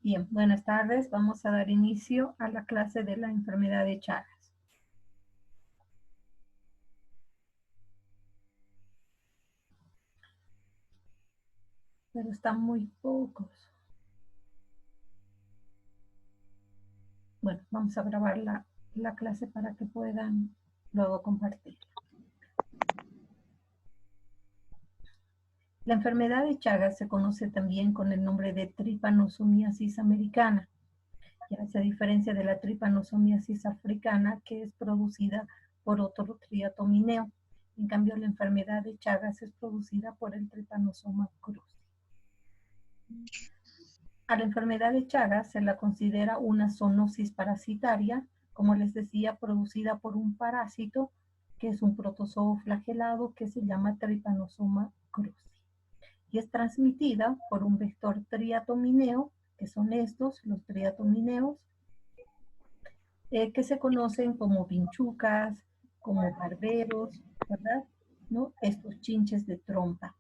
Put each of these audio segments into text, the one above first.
Bien, buenas tardes. Vamos a dar inicio a la clase de la enfermedad de Chagas. Pero están muy pocos. Bueno, vamos a grabar la clase para que puedan luego compartir. La enfermedad de Chagas se conoce también con el nombre de tripanosomiasis americana. Ya se diferencia de la tripanosomiasis africana, que es producida por otro triatomineo. En cambio, la enfermedad de Chagas es producida por el Trypanosoma cruzi. A la enfermedad de Chagas se la considera una zoonosis parasitaria, como les decía, producida por un parásito que es un protozoo flagelado que se llama Trypanosoma cruzi. Y es transmitida por un vector triatomineo, que son estos, los triatomineos, que se conocen como vinchucas, como barberos, ¿verdad? ¿No? Estos chinches de trompa.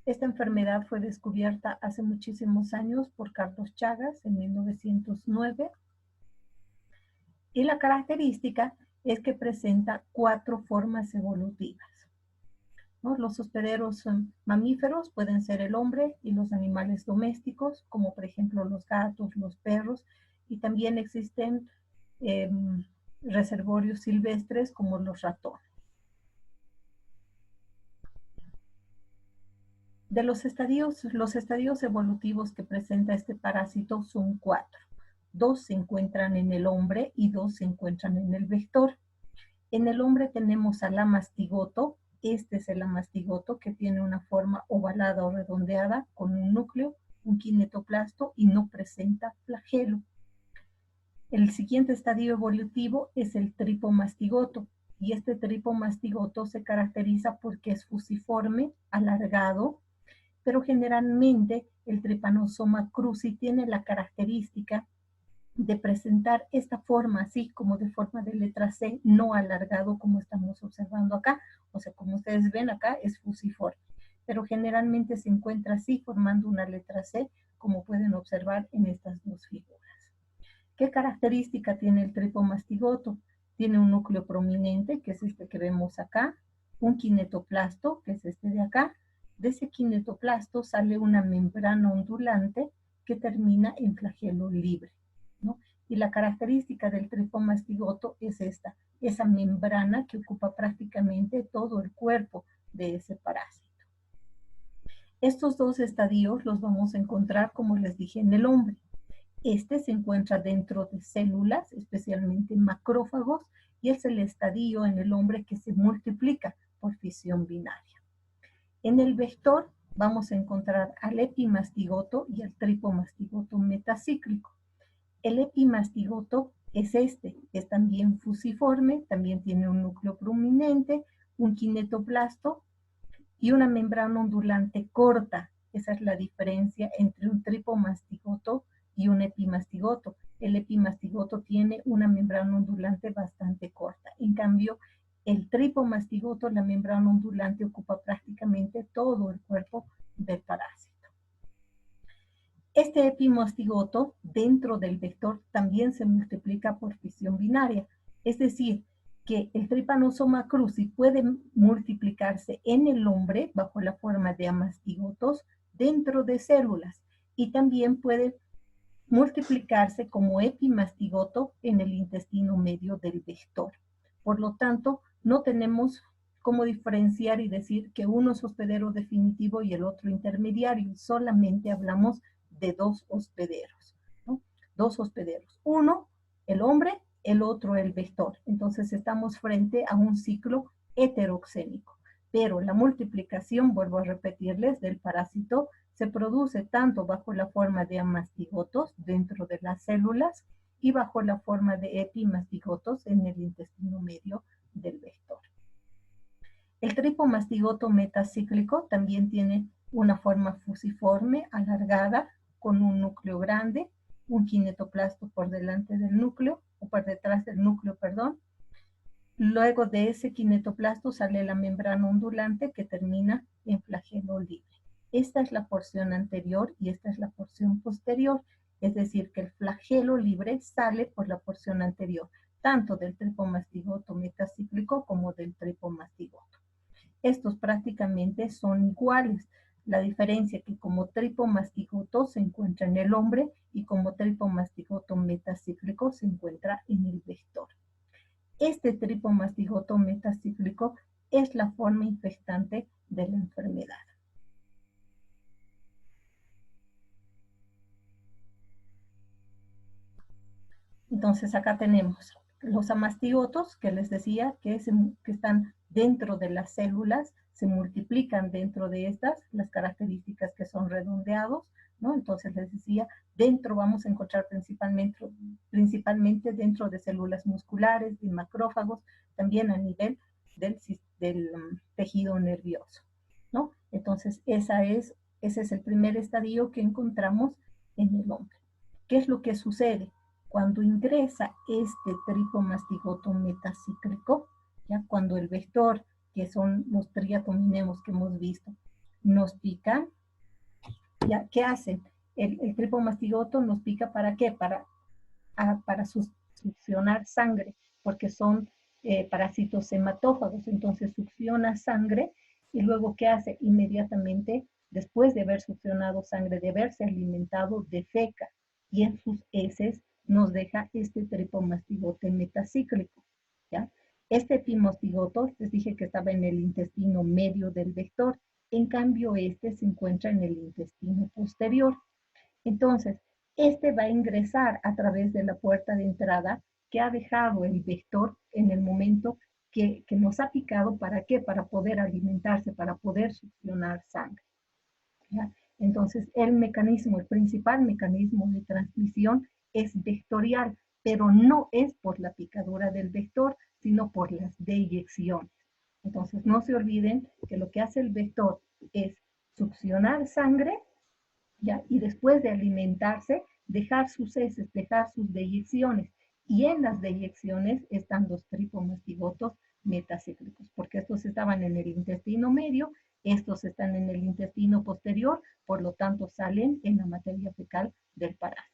Esta enfermedad fue descubierta hace muchísimos años por Carlos Chagas en 1909. Y la característica es que presenta 4 formas evolutivas, ¿no? Los hospederos mamíferos pueden ser el hombre y los animales domésticos, como por ejemplo los gatos, los perros, y también existen reservorios silvestres como los ratones. De los estadios evolutivos que presenta este parásito son 4. 2 se encuentran en el hombre y 2 se encuentran en el vector. En el hombre tenemos al amastigoto. Este es el amastigoto, que tiene una forma ovalada o redondeada con un núcleo, un kinetoplasto, y no presenta flagelo. El siguiente estadio evolutivo es el tripomastigoto, y este tripomastigoto se caracteriza porque es fusiforme, alargado, pero generalmente el Trypanosoma cruzi tiene la característica de presentar esta forma, así como de forma de letra C, no alargado como estamos observando acá. O sea, como ustedes ven acá, es fusiforme, pero generalmente se encuentra así, formando una letra C, como pueden observar en estas dos figuras. ¿Qué característica tiene el tripomastigoto? Tiene un núcleo prominente, que es este que vemos acá, un kinetoplasto, que es este de acá. De ese kinetoplasto sale una membrana ondulante que termina en flagelo libre, ¿no? Y la característica del tripomastigoto es esa membrana que ocupa prácticamente todo el cuerpo de ese parásito. Estos 2 estadios los vamos a encontrar, como les dije, en el hombre. Este se encuentra dentro de células, especialmente macrófagos, y es el estadio en el hombre que se multiplica por fisión binaria. En el vector vamos a encontrar al epimastigoto y al tripomastigoto metacíclico. El epimastigoto es es también fusiforme, también tiene un núcleo prominente, un kinetoplasto y una membrana ondulante corta. Esa es la diferencia entre un tripomastigoto y un epimastigoto. El epimastigoto tiene una membrana ondulante bastante corta. En cambio, el tripomastigoto, la membrana ondulante, ocupa prácticamente todo el cuerpo del parásito. Este epimastigoto dentro del vector también se multiplica por fisión binaria, es decir, que el Trypanosoma cruzi puede multiplicarse en el hombre bajo la forma de amastigotos dentro de células, y también puede multiplicarse como epimastigoto en el intestino medio del vector. Por lo tanto, no tenemos cómo diferenciar y decir que uno es hospedero definitivo y el otro intermediario. Solamente hablamos de 2 hospederos, ¿no? 2 hospederos. Uno, el hombre, el otro, el vector. Entonces estamos frente a un ciclo heteroxénico. Pero la multiplicación, vuelvo a repetirles, del parásito se produce tanto bajo la forma de amastigotos dentro de las células y bajo la forma de epimastigotos en el intestino medio del vector. El tripomastigoto metacíclico también tiene una forma fusiforme, alargada, con un núcleo grande, un kinetoplasto por delante del núcleo, o por detrás del núcleo, perdón. Luego de ese kinetoplasto sale la membrana ondulante que termina en flagelo libre. esta es la porción anterior y esta es la porción posterior. Es decir, que el flagelo libre sale por la porción anterior, tanto del tripomastigoto metacíclico como del tripomastigoto. Estos prácticamente son iguales. La diferencia es que como tripomastigoto se encuentra en el hombre y como tripomastigoto metacíclico se encuentra en el vector. Este tripomastigoto metacíclico es la forma infectante de la enfermedad. Entonces acá tenemos los amastigotos, que les decía que están dentro de las células, se multiplican dentro de estas, las características que son redondeados, ¿no? Entonces les decía, dentro vamos a encontrar principalmente dentro de células musculares, de macrófagos, también a nivel del tejido nervioso, ¿no? Entonces ese es el primer estadio que encontramos en el hombre. ¿Qué es lo que sucede? Cuando ingresa este tripomastigoto metacíclico, ya cuando el vector, que son los triatominemos que hemos visto, nos pican, ¿ya? ¿Qué hacen? El tripomastigoto nos pica ¿para qué? Para succionar sangre, porque son parásitos hematófagos, entonces succiona sangre y luego ¿qué hace? Inmediatamente, después de haber succionado sangre, de haberse alimentado, defeca y en sus heces nos deja este tripomastigote metacíclico, ¿ya? Este epimastigoto, les dije que estaba en el intestino medio del vector, en cambio este se encuentra en el intestino posterior. Entonces, este va a ingresar a través de la puerta de entrada que ha dejado el vector en el momento que nos ha picado. ¿Para qué? Para poder alimentarse, para poder succionar sangre, ¿ya? Entonces, el principal mecanismo de transmisión es vectorial, pero no es por la picadura del vector, sino por las deyecciones. Entonces, no se olviden que lo que hace el vector es succionar sangre, ¿ya? Y después de alimentarse, dejar sus heces, dejar sus deyecciones. Y en las deyecciones están los tripomastigotos metacíclicos, porque estos estaban en el intestino medio, estos están en el intestino posterior, por lo tanto salen en la materia fecal del parásito.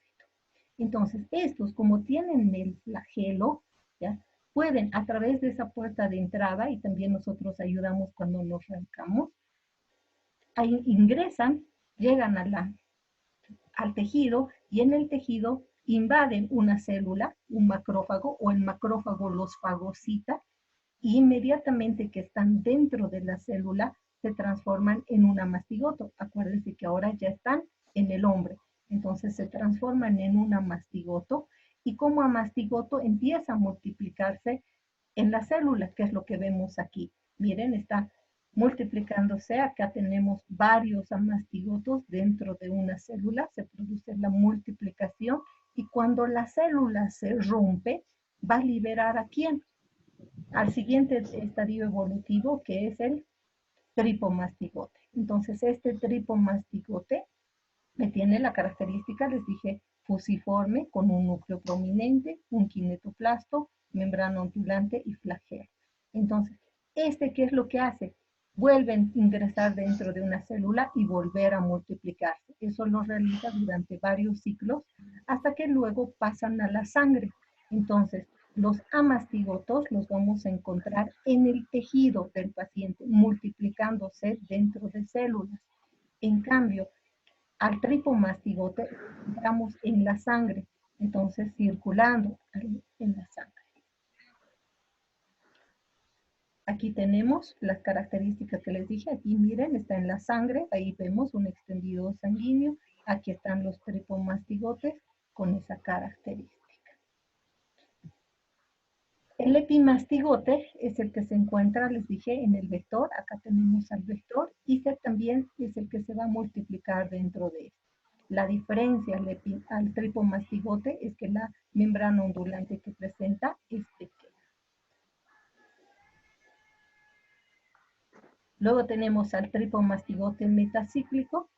Entonces, estos, como tienen el flagelo, ¿ya? Pueden a través de esa puerta de entrada, y también nosotros ayudamos cuando nos arrancamos, ahí ingresan, llegan al tejido y en el tejido invaden una célula, un macrófago, o el macrófago los fagocita y inmediatamente que están dentro de la célula se transforman en un mastigoto. Acuérdense que ahora ya están en el hombre, entonces se transforman en un mastigoto y como mastigoto empieza a multiplicarse en la célula, que es lo que vemos aquí. Miren, está multiplicándose. Acá tenemos varios amastigotos dentro de una célula, se produce la multiplicación y cuando la célula se rompe, va a liberar ¿a quién? Al siguiente estadio evolutivo, que es el tripomastigote. Entonces, este tripomastigote me tiene la característica, les dije, fusiforme, con un núcleo prominente, un kinetoplasto, membrana ondulante y flagelo. Entonces, ¿qué es lo que hace? Vuelven a ingresar dentro de una célula y volver a multiplicarse. Eso lo realiza durante varios ciclos hasta que luego pasan a la sangre. Entonces, los amastigotos los vamos a encontrar en el tejido del paciente, multiplicándose dentro de células. En cambio, al tripomastigote entramos en la sangre, entonces circulando en la sangre. Aquí tenemos las características que les dije. Aquí miren, está en la sangre, ahí vemos un extendido sanguíneo. Aquí están los tripomastigotes con esa característica. El epimastigote es el que se encuentra, les dije, en el vector. Acá tenemos al vector y también es el que se va a multiplicar dentro de él. La diferencia al tripomastigote es que la membrana ondulante que presenta es pequeña. Luego tenemos al tripomastigote metacíclico,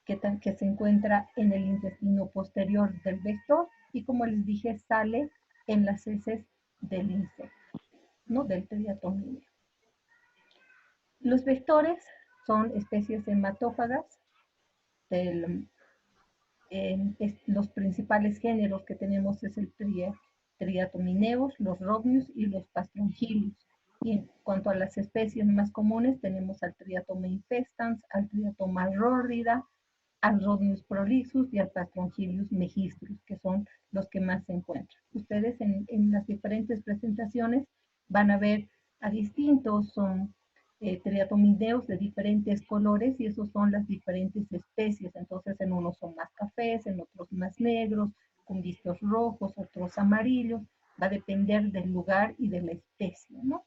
que se encuentra en el intestino posterior del vector y como les dije, sale en las heces del insecto, ¿no? Del triatomineo. Los vectores son especies hematófagas los principales géneros que tenemos es el Triatomineus, los Rhombius y los Pastrongilius. Y en cuanto a las especies más comunes, tenemos al Triatoma infestans, al Triatoma rhorrida, al Rhodius prolixus y al Pastrongilius megistrus, que son los que más se encuentran. Ustedes en las diferentes presentaciones van a ver a distintos triatomideos de diferentes colores y esos son las diferentes especies. Entonces en unos son más cafés, en otros más negros, con vistos rojos, otros amarillos. Va a depender del lugar y de la especie, ¿no?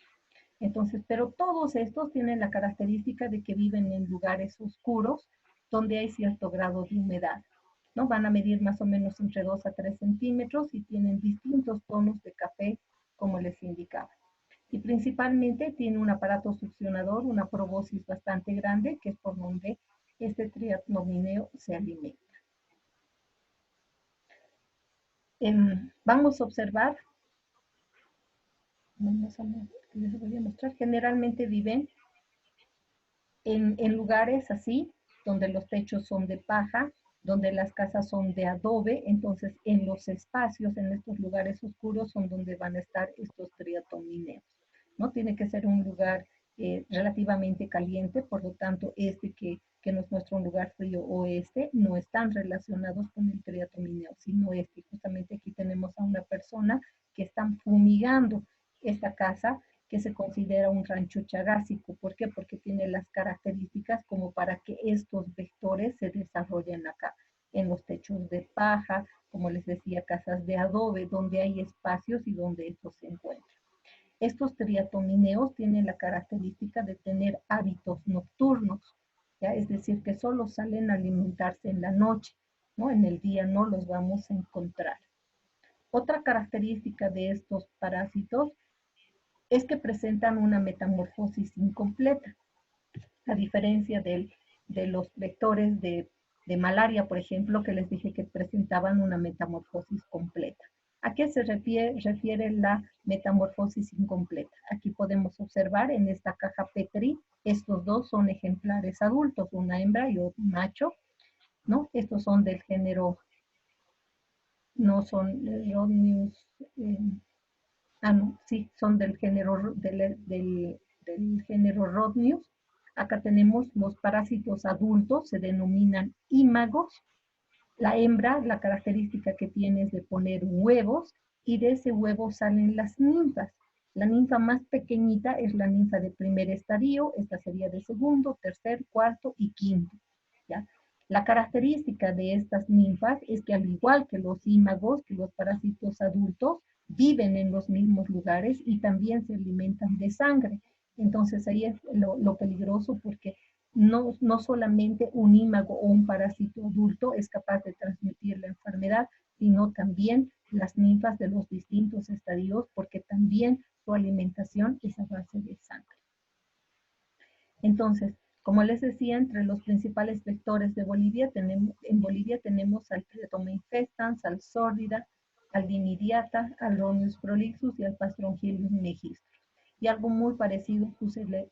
Entonces, pero todos estos tienen la característica de que viven en lugares oscuros donde hay cierto grado de humedad, ¿no? Van a medir más o menos entre 2 a 3 centímetros y tienen distintos tonos de café, como les indicaba. Y principalmente tiene un aparato succionador, una proboscis bastante grande, que es por donde este triatomineo se alimenta. Vamos a observar, les voy a mostrar, generalmente viven en lugares así, donde los techos son de paja, donde las casas son de adobe, entonces en los espacios, en estos lugares oscuros, son donde van a estar estos triatomineos, ¿no? Tiene que ser un lugar relativamente caliente, por lo tanto, que nos muestra un lugar frío o no están relacionados con el triatomineo, sino justamente aquí tenemos a una persona que están fumigando esta casa que se considera un rancho chagásico. ¿Por qué? Porque tiene las características como para que estos vectores se desarrollen acá, en los techos de paja, como les decía, casas de adobe, donde hay espacios y donde estos se encuentran. Estos triatomineos tienen la característica de tener hábitos nocturnos, ¿ya? Es decir, que solo salen a alimentarse en la noche, ¿no? En el día no los vamos a encontrar. Otra característica de estos parásitos es que presentan una metamorfosis incompleta, a diferencia de los vectores de malaria, por ejemplo, que les dije que presentaban una metamorfosis completa. ¿A qué se refiere la metamorfosis incompleta? Aquí podemos observar en esta caja Petri, estos dos son ejemplares adultos, una hembra y otro macho, ¿no? Estos son del género, no son Rodnius, no, sí, son del género, del género Rodnius. Acá tenemos los parásitos adultos, se denominan ímagos. La hembra, la característica que tiene es de poner huevos y de ese huevo salen las ninfas. La ninfa más pequeñita es la ninfa de primer estadio, esta sería de segundo, tercer, cuarto y quinto, ¿ya? La característica de estas ninfas es que al igual que los ímagos, que los parásitos adultos, viven en los mismos lugares y también se alimentan de sangre. Entonces ahí es lo peligroso porque no solamente un ímago o un parásito adulto es capaz de transmitir la enfermedad, sino también las ninfas de los distintos estadios, porque también su alimentación es a base de sangre. Entonces, como les decía, entre los principales vectores de Bolivia, en Bolivia tenemos al Triatoma infestans, al Sordida, al Dinidiata, al Rhodius prolixus y al Pastrongilius megistros. Y algo muy parecido sucede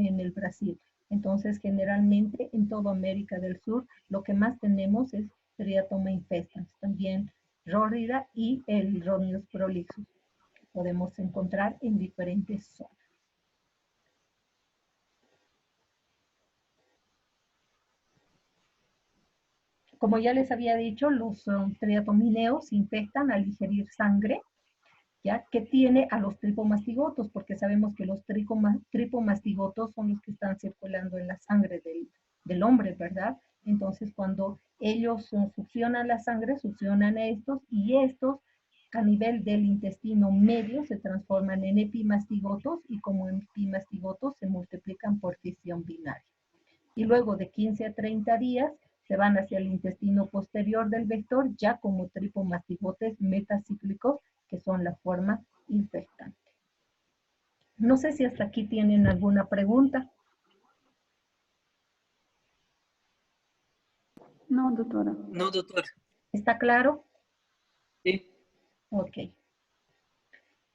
en el Brasil. Entonces, generalmente en toda América del Sur, lo que más tenemos es Triatoma infestans, también Rhorrida y el Rhodius prolixus, que podemos encontrar en diferentes zonas. Como ya les había dicho, los triatomineos infectan al ingerir sangre, ¿ya? Que tiene a los tripomastigotos, porque sabemos que los tripomastigotos son los que están circulando en la sangre del hombre, ¿verdad? Entonces, cuando ellos succionan la sangre, succionan a estos y estos a nivel del intestino medio se transforman en epimastigotos y como epimastigotos se multiplican por fisión binaria. Y luego de 15 a 30 días se van hacia el intestino posterior del vector ya como tripomastigotes metacíclicos, que son la forma infectante. No sé si hasta aquí tienen alguna pregunta. No, doctora. No, doctor. ¿Está claro? Sí. Ok.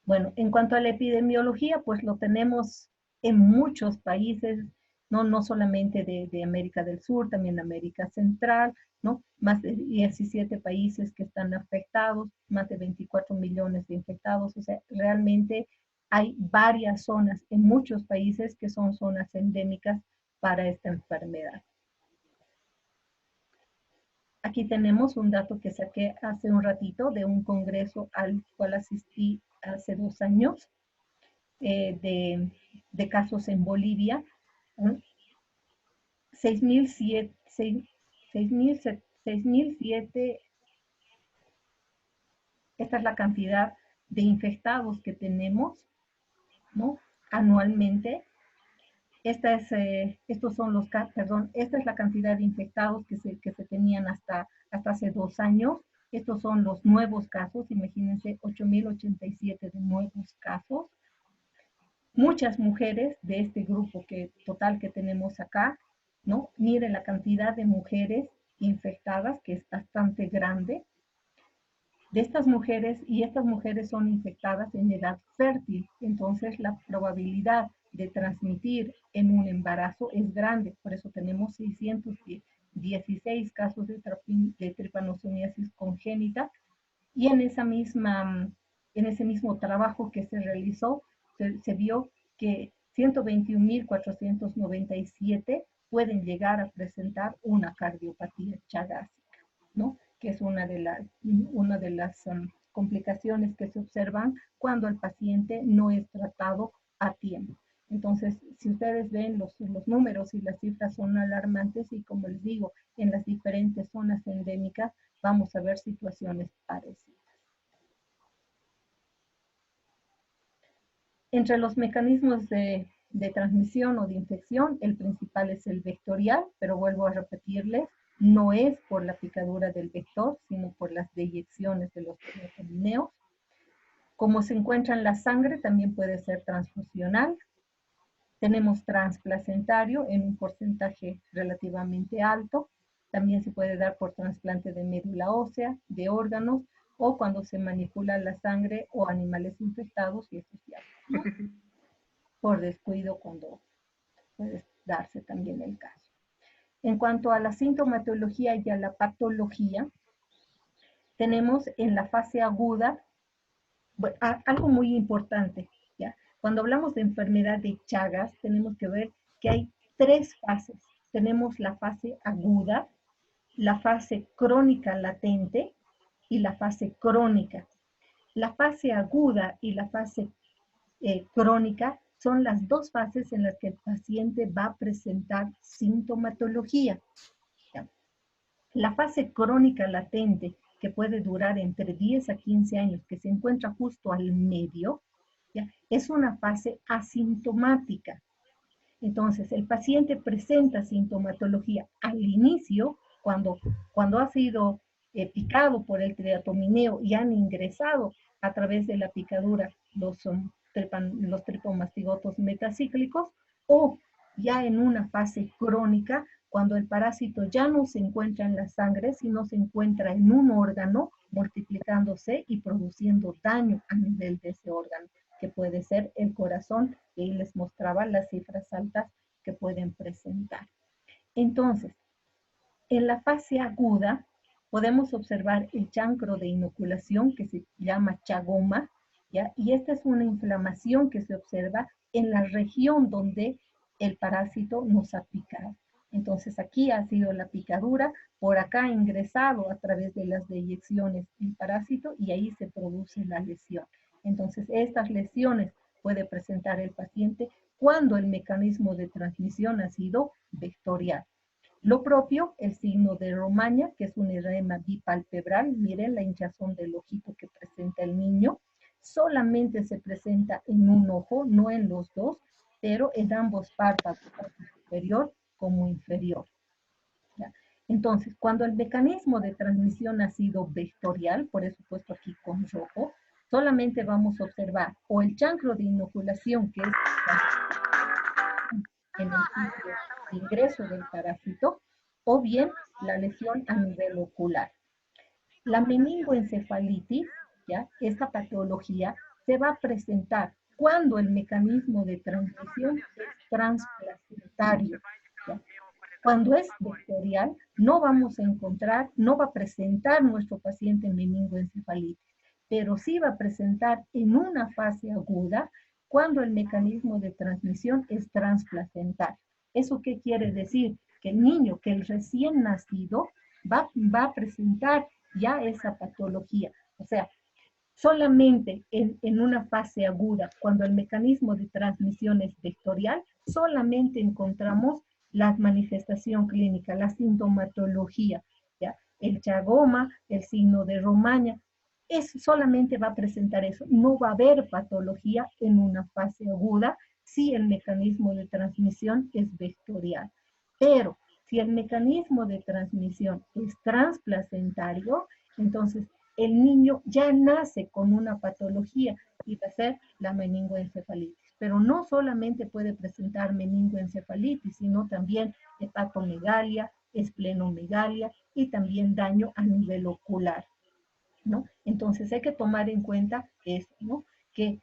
Bueno, en cuanto a la epidemiología, pues lo tenemos en muchos países, no solamente de América del Sur, también América Central, ¿no? Más de 17 países que están afectados, más de 24 millones de infectados, o sea, realmente hay varias zonas en muchos países que son zonas endémicas para esta enfermedad. Aquí tenemos un dato que saqué hace un ratito de un congreso al cual asistí hace 2 años de casos en Bolivia. 6.007, esta es la cantidad de infectados que tenemos, ¿no? Anualmente. Estos son los, perdón, esta es la cantidad de infectados que se tenían hasta hace 2 años. Estos son los nuevos casos, imagínense, 8.087 de nuevos casos. Muchas mujeres de este grupo total que tenemos acá, ¿no? Miren la cantidad de mujeres infectadas, que es bastante grande. De estas mujeres, y estas mujeres son infectadas en edad fértil, entonces la probabilidad de transmitir en un embarazo es grande, por eso tenemos 616 casos de tripanosomiasis congénita, y en ese mismo trabajo que se realizó, se vio que 121.497 pueden llegar a presentar una cardiopatía chagásica, ¿no? Que es una de las complicaciones que se observan cuando el paciente no es tratado a tiempo. Entonces, si ustedes ven los números y las cifras son alarmantes y como les digo, en las diferentes zonas endémicas vamos a ver situaciones parecidas. Entre los mecanismos de transmisión o de infección, el principal es el vectorial, pero vuelvo a repetirles, no es por la picadura del vector, sino por las deyecciones de los teratomineos. Como se encuentra en la sangre, también puede ser transfusional. Tenemos transplacentario en un porcentaje relativamente alto. También se puede dar por trasplante de médula ósea, de órganos, o cuando se manipula la sangre o animales infectados, y esto ya, ¿no? Por descuido, cuando puede darse también el caso. En cuanto a la sintomatología y a la patología, tenemos en la fase aguda, bueno, algo muy importante, ¿ya? Cuando hablamos de enfermedad de Chagas, tenemos que ver que hay 3 fases. Tenemos la fase aguda, la fase crónica latente y la fase crónica. La fase aguda y la fase crónica son las 2 fases en las que el paciente va a presentar sintomatología. ¿Ya? La fase crónica latente, que puede durar entre 10 a 15 años, que se encuentra justo al medio, ¿ya? Es una fase asintomática. Entonces, el paciente presenta sintomatología al inicio, cuando ha sido picado por el triatomineo y han ingresado a través de la picadura los tripomastigotos metacíclicos, o ya en una fase crónica, cuando el parásito ya no se encuentra en la sangre, sino se encuentra en un órgano, multiplicándose y produciendo daño a nivel de ese órgano, que puede ser el corazón, y ahí les mostraba las cifras altas que pueden presentar. Entonces, en la fase aguda podemos observar el chancro de inoculación, que se llama chagoma, ¿ya? Y esta es una inflamación que se observa en la región donde el parásito nos ha picado. Entonces aquí ha sido la picadura, por acá ha ingresado a través de las deyecciones el parásito y ahí se produce la lesión. Entonces estas lesiones puede presentar el paciente cuando el mecanismo de transmisión ha sido vectorial. Lo propio, el signo de Romaña, que es un edema bipalpebral. Miren la hinchazón del ojito que presenta el niño. Solamente se presenta en un ojo, no en los dos, pero en ambos párpados, tanto superior como inferior. ¿Ya? Entonces, cuando el mecanismo de transmisión ha sido vectorial, por eso he puesto aquí con rojo, solamente vamos a observar o el chancro de inoculación, que es en el sitio de ingreso del parásito, o bien la lesión a nivel ocular. La meningoencefalitis, ¿ya? Esta patología se va a presentar cuando el mecanismo de transmisión es transplacentario. transplacentario. ¿Ya? Cuando es vectorial, no vamos a encontrar, no va a presentar nuestro paciente meningoencefalitis, pero sí va a presentar en una fase aguda cuando el mecanismo de transmisión es transplacentario. ¿Eso qué quiere decir? Que el niño, que el recién nacido, va a presentar ya esa patología. O sea, solamente en una fase aguda, cuando el mecanismo de transmisión es vectorial, solamente encontramos la manifestación clínica, la sintomatología, ¿ya? El chagoma, el signo de Romaña, solamente va a presentar eso. No va a haber patología en una fase aguda si el mecanismo de transmisión es vectorial. Pero si el mecanismo de transmisión es transplacentario, entonces el niño ya nace con una patología y va a ser la meningoencefalitis. Pero no solamente puede presentar meningoencefalitis, sino también hepatomegalia, esplenomegalia y también daño a nivel ocular, ¿no? Entonces hay que tomar en cuenta esto, ¿no? Que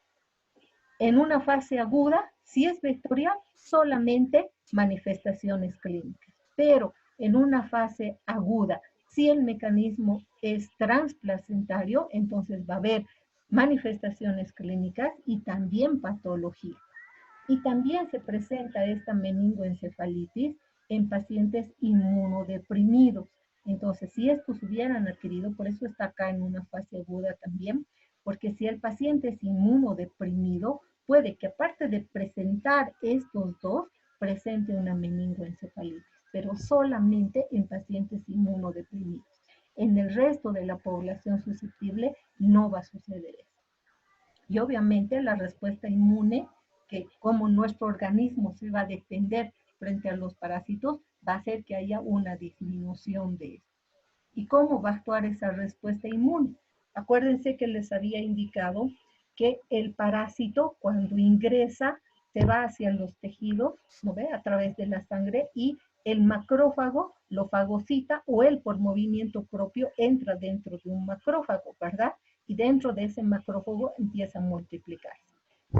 en una fase aguda, si es vectorial, solamente manifestaciones clínicas. Pero en una fase aguda, si el mecanismo es transplacentario, entonces va a haber manifestaciones clínicas y también patología. Y también se presenta esta meningoencefalitis en pacientes inmunodeprimidos. Entonces, si estos hubieran adquirido, por eso está acá en una fase aguda también, porque si el paciente es inmunodeprimido, puede que aparte de presentar estos dos, presente una meningoencefalitis, pero solamente en pacientes inmunodeprimidos. En el resto de la población susceptible no va a suceder eso. Y obviamente la respuesta inmune, que como nuestro organismo se va a defender frente a los parásitos, va a hacer que haya una disminución de esto. ¿Y cómo va a actuar esa respuesta inmune? Acuérdense que les había indicado que el parásito cuando ingresa se va hacia los tejidos, ¿no ve? A través de la sangre y el macrófago lo fagocita o él por movimiento propio entra dentro de un macrófago, ¿verdad? Y dentro de ese macrófago empieza a multiplicarse.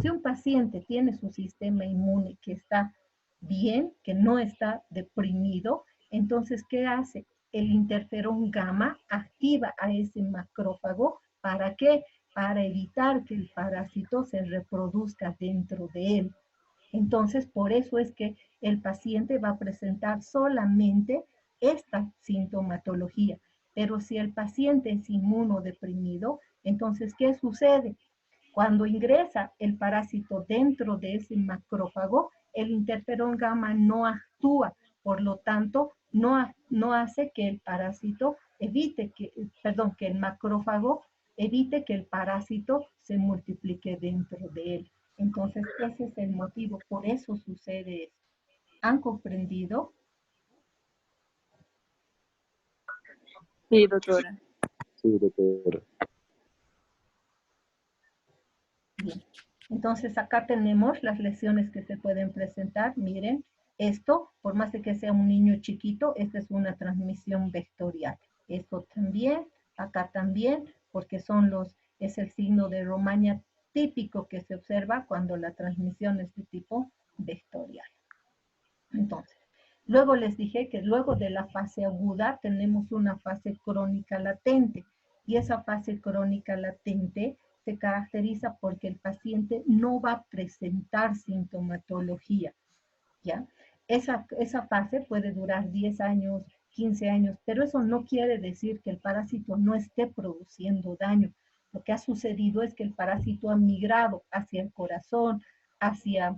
Si un paciente tiene su sistema inmune que está bien, que no está deprimido, entonces, ¿qué hace? El interferón gamma activa a ese macrófago. ¿Para qué? Para evitar que el parásito se reproduzca dentro de él. Entonces, por eso es que el paciente va a presentar solamente esta sintomatología. Pero si el paciente es inmunodeprimido, entonces, ¿qué sucede? Cuando ingresa el parásito dentro de ese macrófago, el interferón gamma no actúa, por lo tanto, no hace que el parásito evite que el macrófago evite que el parásito se multiplique dentro de él. Entonces, ese es el motivo, por eso sucede eso. ¿Han comprendido? Sí, doctora. Sí, doctora. Bien. Entonces, acá tenemos las lesiones que se pueden presentar. Miren, esto, por más de que sea un niño chiquito, esta es una transmisión vectorial. Esto también, acá también, porque es el signo de Romaña típico que se observa cuando la transmisión es de tipo vectorial. Entonces, luego les dije que luego de la fase aguda tenemos una fase crónica latente y esa fase crónica latente se caracteriza porque el paciente no va a presentar sintomatología, ¿ya? Esa fase puede durar 10 años, 15 años, pero eso no quiere decir que el parásito no esté produciendo daño. Lo que ha sucedido es que el parásito ha migrado hacia el corazón, hacia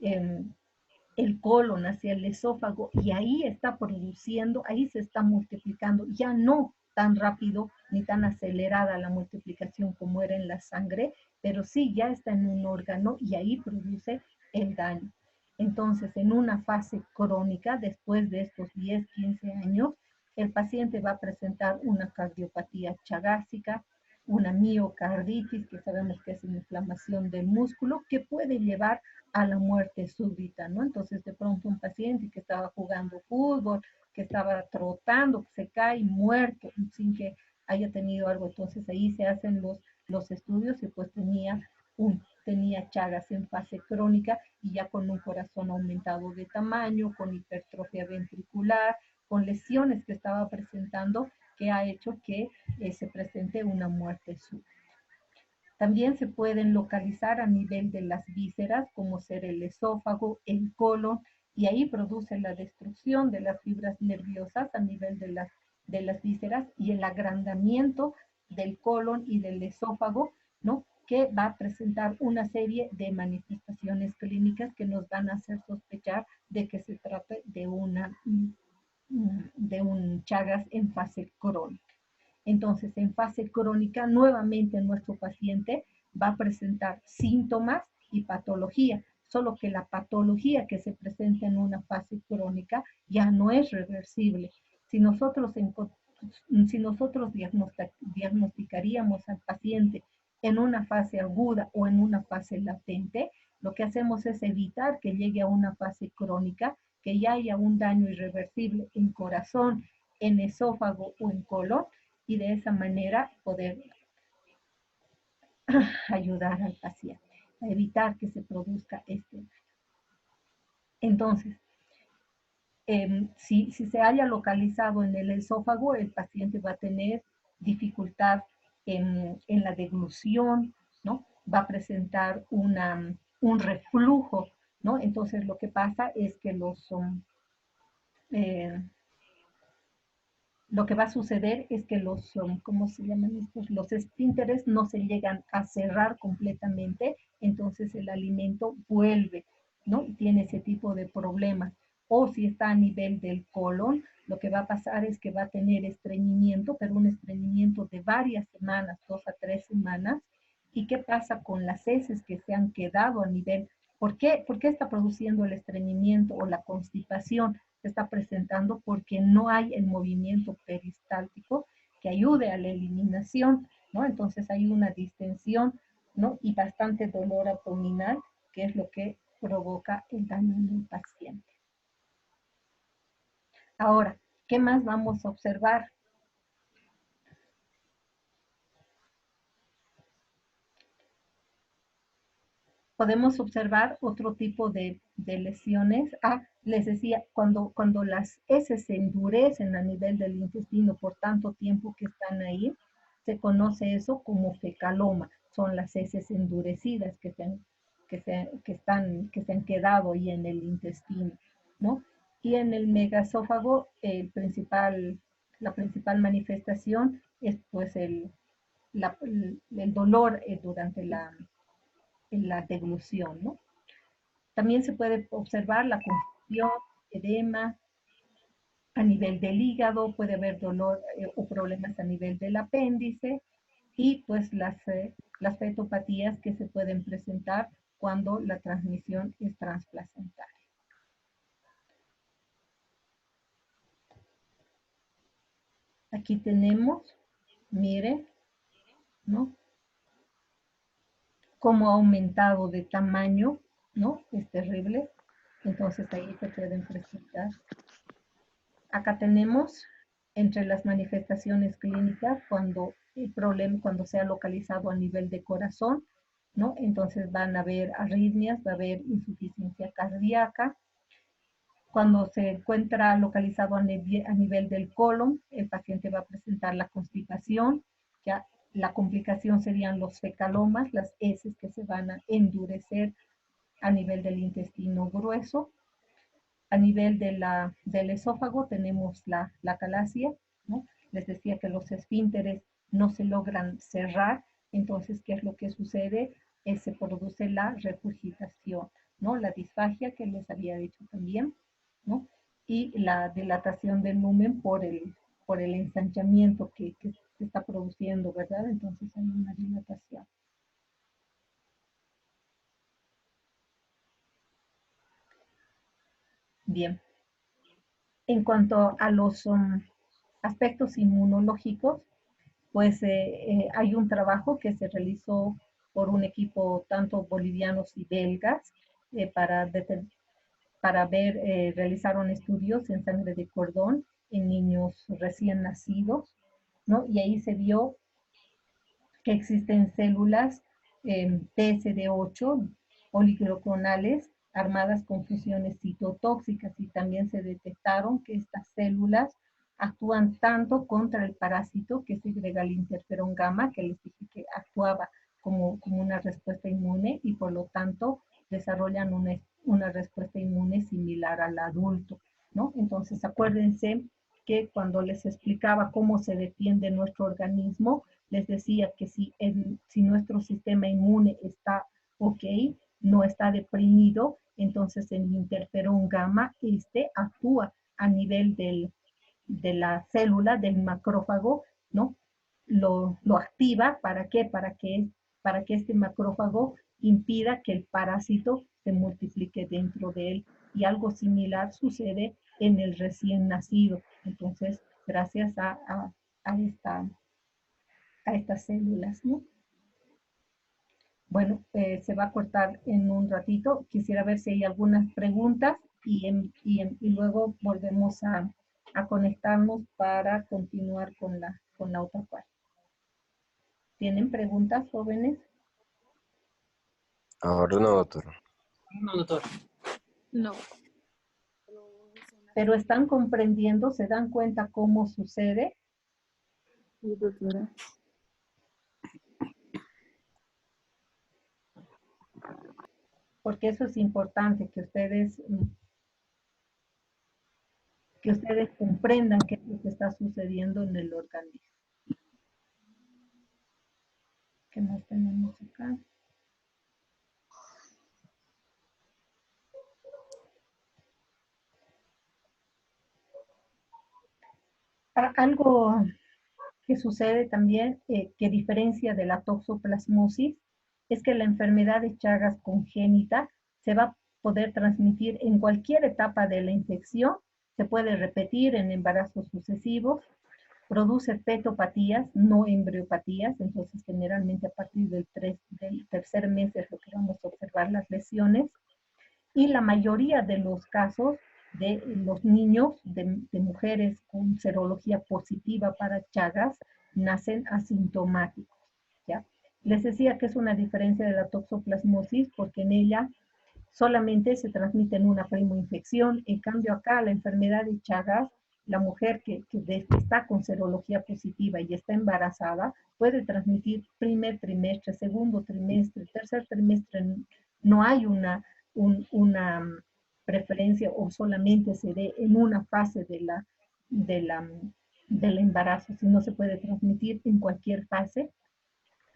el colon, hacia el esófago, y ahí está produciendo, ahí se está multiplicando, ya no tan rápido ni tan acelerada la multiplicación como era en la sangre, pero sí ya está en un órgano y ahí produce el daño. Entonces, en una fase crónica, después de estos 10, 15 años, el paciente va a presentar una cardiopatía chagásica, una miocarditis, que sabemos que es una inflamación del músculo, que puede llevar a la muerte súbita, ¿no? Entonces, de pronto un paciente que estaba jugando fútbol, que estaba trotando, se cae muerto sin que haya tenido algo. Entonces, ahí se hacen los estudios y pues tenía tenía Chagas en fase crónica y ya con un corazón aumentado de tamaño, con hipertrofia ventricular, con lesiones que estaba presentando, que ha hecho que se presente una muerte súbita. También se pueden localizar a nivel de las vísceras, como ser el esófago, el colon, y ahí produce la destrucción de las fibras nerviosas a nivel de las vísceras y el agrandamiento del colon y del esófago, ¿no? Que va a presentar una serie de manifestaciones clínicas que nos van a hacer sospechar de que se trate de un Chagas en fase crónica. Entonces, en fase crónica, nuevamente nuestro paciente va a presentar síntomas y patología, solo que la patología que se presenta en una fase crónica ya no es reversible. Si nosotros, diagnosticaríamos al paciente en una fase aguda o en una fase latente, lo que hacemos es evitar que llegue a una fase crónica, que ya haya un daño irreversible en corazón, en esófago o en colon, y de esa manera poder ayudar al paciente a evitar que se produzca este daño. Entonces, si se haya localizado en el esófago, el paciente va a tener dificultad en la deglución, ¿no? Va a presentar un reflujo, ¿no? Entonces, lo que pasa es que eh, lo que va a suceder es que ¿cómo se llaman estos? Los esfínteres no se llegan a cerrar completamente, entonces el alimento vuelve, ¿no? Y tiene ese tipo de problemas. O si está a nivel del colon, lo que va a pasar es que va a tener estreñimiento, pero un estreñimiento de varias semanas, 2 a 3 semanas. ¿Y qué pasa con las heces que se han quedado a nivel? ¿Por qué está produciendo el estreñimiento o la constipación? Se está presentando porque no hay el movimiento peristáltico que ayude a la eliminación, ¿no? Entonces hay una distensión, ¿no? Y bastante dolor abdominal, que es lo que provoca el daño en el paciente. Ahora, ¿qué más vamos a observar? Podemos observar otro tipo de lesiones. Les decía, cuando las heces se endurecen a nivel del intestino por tanto tiempo que están ahí, se conoce eso como fecaloma. Son las heces endurecidas que se han quedado ahí en el intestino, ¿no? Y en el megaesófago, la principal manifestación es pues el dolor durante la deglución, ¿no? También se puede observar la confusión, edema a nivel del hígado, puede haber dolor o problemas a nivel del apéndice y pues las fetopatías que se pueden presentar cuando la transmisión es transplacentaria. Aquí tenemos, mire, ¿no? Cómo ha aumentado de tamaño, ¿no? Es terrible. Entonces ahí se pueden presentar. Acá tenemos entre las manifestaciones clínicas cuando cuando se ha localizado a nivel de corazón, ¿no? Entonces van a haber arritmias, va a haber insuficiencia cardíaca. Cuando se encuentra localizado a nivel del colon, el paciente va a presentar la constipación, ya la complicación serían los fecalomas, las heces que se van a endurecer a nivel del intestino grueso. A nivel del esófago tenemos la calasia, ¿no? Les decía que los esfínteres no se logran cerrar, entonces, ¿qué es lo que sucede? Se produce la regurgitación, ¿no? La disfagia que les había dicho también, ¿no? Y la dilatación del lumen por el ensanchamiento que se está produciendo, ¿verdad? Entonces hay una dilatación. Bien. En cuanto a los aspectos inmunológicos, pues hay un trabajo que se realizó por un equipo tanto bolivianos y belgas para realizaron estudios en sangre de cordón en niños recién nacidos, ¿no? Y ahí se vio que existen células TSD8, oligoclonales, armadas con fusiones citotóxicas, y también se detectaron que estas células actúan tanto contra el parásito que segrega el interferón gamma, que les dije que actuaba como una respuesta inmune, y por lo tanto desarrollan una respuesta inmune similar al adulto, ¿no? Entonces acuérdense que cuando les explicaba cómo se defiende nuestro organismo, les decía que si nuestro sistema inmune está ok, no está deprimido, entonces el interferón gamma actúa a nivel de la célula, del macrófago, ¿no? Lo activa. ¿Para qué? Para que este macrófago impida que el parásito se multiplique dentro de él. Y algo similar sucede en el recién nacido. Entonces, gracias a estas células, ¿no? Bueno, se va a cortar en un ratito. Quisiera ver si hay algunas preguntas y luego volvemos a conectarnos para continuar con la otra parte. ¿Tienen preguntas, jóvenes? Ahora no, doctor. No, doctor. No. Pero están comprendiendo, se dan cuenta cómo sucede. Sí, doctora. Porque eso es importante, que ustedes comprendan qué es lo que está sucediendo en el organismo. ¿Qué más tenemos acá? Algo que sucede también, que diferencia de la toxoplasmosis, es que la enfermedad de Chagas congénita se va a poder transmitir en cualquier etapa de la infección, se puede repetir en embarazos sucesivos, produce petopatías, no embriopatías. Entonces generalmente a partir del tercer mes es lo que vamos a observar las lesiones, y la mayoría de los casos de los niños, de mujeres con serología positiva para Chagas, nacen asintomáticos, ¿ya? Les decía que es una diferencia de la toxoplasmosis porque en ella solamente se transmite en una primoinfección. En cambio acá la enfermedad de Chagas, la mujer que está con serología positiva y está embarazada, puede transmitir primer trimestre, segundo trimestre, tercer trimestre. No hay una preferencia o solamente se dé en una fase de la, del embarazo, sino se puede transmitir en cualquier fase.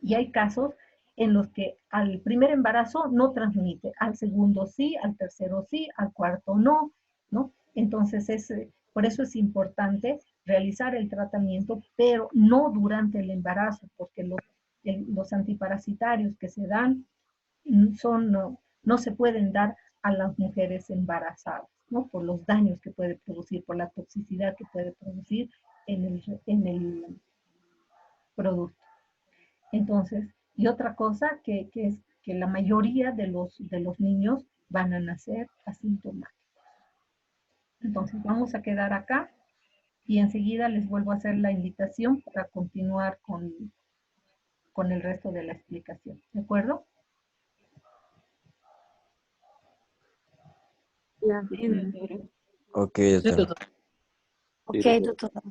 Y hay casos en los que al primer embarazo no transmite, al segundo sí, al tercero sí, al cuarto no, ¿no? Entonces, por eso es importante realizar el tratamiento, pero no durante el embarazo, porque los antiparasitarios que se dan no se pueden dar a las mujeres embarazadas, ¿no? Por los daños que puede producir, por la toxicidad que puede producir en el producto. Entonces, y otra cosa que es que la mayoría de los niños van a nacer asintomáticos. Entonces, vamos a quedar acá y enseguida les vuelvo a hacer la invitación para continuar con el resto de la explicación. ¿De acuerdo? Ya, Sí, doctora. doctora. Ok, Sí, doctor. doctor. Ok, doctora.